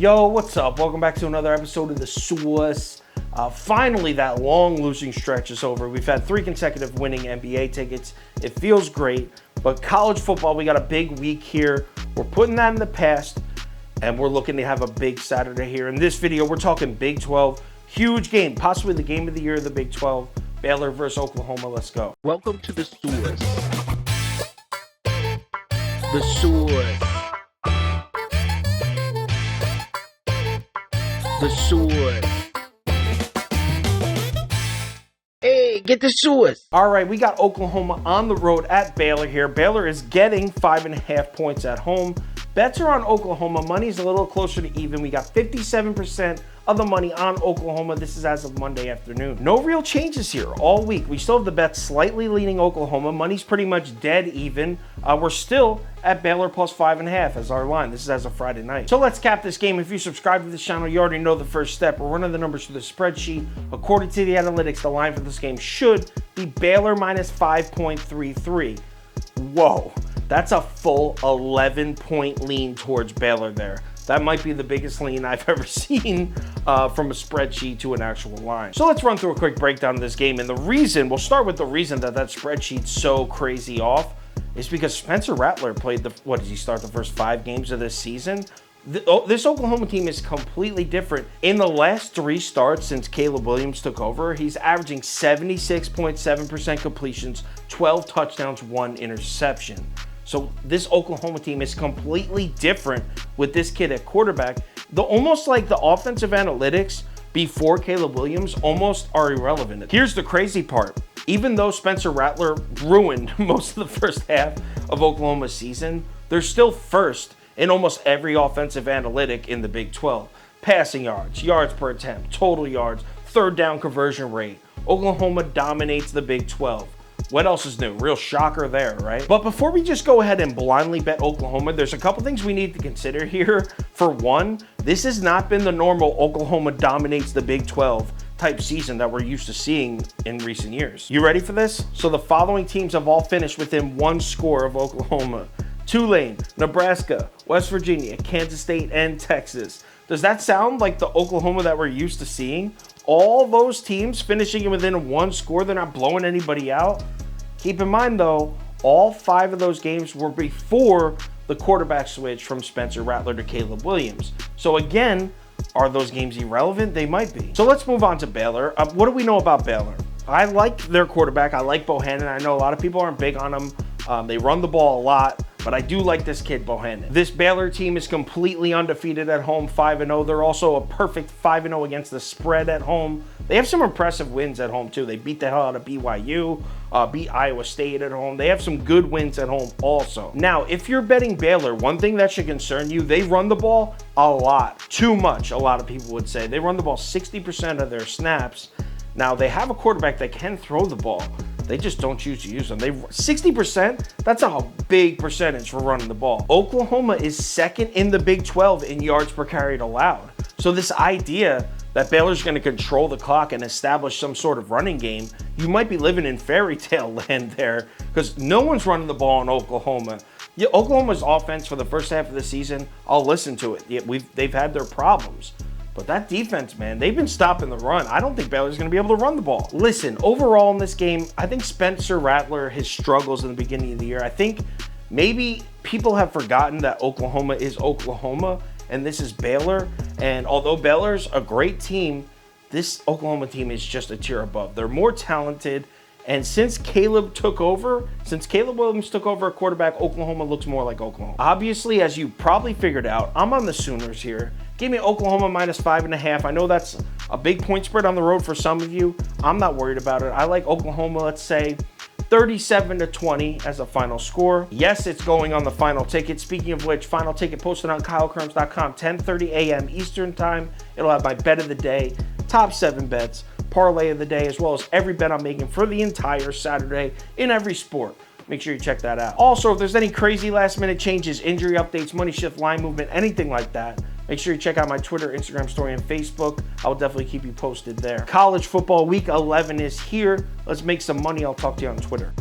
Yo, what's up? Welcome back to another episode of The Sauce. Finally, that long losing stretch is over. We've had 3 consecutive winning NBA tickets. It feels great, but college football, we got a big week here. We're putting that in the past, and we're looking to have a big Saturday here. In this video, we're talking Big 12. Huge game, possibly the game of the year of the Big 12. Baylor versus Oklahoma. Let's go. Welcome to The Sauce. The Sauce. The Sauce. Hey, get the sauce. All right, we got Oklahoma on the road at Baylor here. Baylor is getting 5.5 points at home. Bets are on Oklahoma. Money's a little closer to even. We got 57% of the money on Oklahoma. This is as of Monday afternoon. No real changes here all week. We still have the bets slightly leaning Oklahoma. Money's pretty much dead even. We're still at Baylor plus 5.5 as our line. This is as of Friday night. So let's cap this game. If you subscribe to this channel, you already know the first step. We're running the numbers through the spreadsheet. According to the analytics, the line for this game should be Baylor minus 5.33. Whoa. That's a full 11-point lean towards Baylor there. That might be the biggest lean I've ever seen from a spreadsheet to an actual line. So let's run through a quick breakdown of this game. And the reason, we'll start with the reason that spreadsheet's so crazy off is because Spencer Rattler played what did he start the first 5 games of this season? This Oklahoma team is completely different. In the last 3 starts since Caleb Williams took over, he's averaging 76.7% completions, 12 touchdowns, 1 interception. So this Oklahoma team is completely different with this kid at quarterback. Almost like the offensive analytics before Caleb Williams almost are irrelevant. Here's the crazy part. Even though Spencer Rattler ruined most of the first half of Oklahoma's season, they're still first in almost every offensive analytic in the Big 12. Passing yards, yards per attempt, total yards, third down conversion rate. Oklahoma dominates the Big 12. What else is new? Real shocker there, right? But before we just go ahead and blindly bet Oklahoma, there's a couple things we need to consider here. For one, this has not been the normal Oklahoma dominates the Big 12 type season that we're used to seeing in recent years. You ready for this? So the following teams have all finished within 1 score of Oklahoma: Tulane, Nebraska, West Virginia, Kansas State, and Texas. Does that sound like the Oklahoma that we're used to seeing? All those teams finishing within 1 score, they're not blowing anybody out. Keep in mind though, all 5 of those games were before the quarterback switch from Spencer Rattler to Caleb Williams. So again, are those games irrelevant? They might be. So let's move on to Baylor. What do we know about Baylor? I like their quarterback. I like Bohannon. I know a lot of people aren't big on him. They run the ball a lot, but I do like this kid, Bohannon. This Baylor team is completely undefeated at home, 5-0. They're also a perfect 5-0 against the spread at home. They have some impressive wins at home, too. They beat the hell out of BYU, beat Iowa State at home. They have some good wins at home also. Now, if you're betting Baylor, one thing that should concern you, they run the ball a lot. Too much, a lot of people would say. They run the ball 60% of their snaps. Now, they have a quarterback that can throw the ball. They just don't choose to use them. 60%, that's a big percentage for running the ball. Oklahoma is second in the Big 12 in yards per carry allowed. So this idea that Baylor's going to control the clock and establish some sort of running game, you might be living in fairy tale land there, because no one's running the ball in Oklahoma. Yeah, Oklahoma's offense for the first half of the season, I'll listen to it. Yeah, they've had their problems. But that defense, man, they've been stopping the run. I don't think Baylor's going to be able to run the ball. Listen, overall in this game, I think Spencer Rattler, his struggles in the beginning of the year, I think maybe people have forgotten that Oklahoma is Oklahoma and this is Baylor. And although Baylor's a great team, this Oklahoma team is just a tier above. They're more talented. And since Caleb Williams took over at quarterback, Oklahoma looks more like Oklahoma. Obviously, as you probably figured out, I'm on the Sooners here. Give me Oklahoma minus 5.5. I know that's a big point spread on the road for some of you. I'm not worried about it. I like Oklahoma, let's say 37-20 as a final score. Yes, it's going on the final ticket. Speaking of which, final ticket posted on KyleKirms.com, 10:30 a.m. Eastern time. It'll have my bet of the day, top 7 bets, parlay of the day, as well as every bet I'm making for the entire Saturday in every sport. Make sure you check that out. Also, if there's any crazy last minute changes, injury updates, money shift, line movement, anything like that, make sure you check out my Twitter, Instagram story, and Facebook. I'll definitely keep you posted there. College football week 11 is here. Let's make some money. I'll talk to you on Twitter.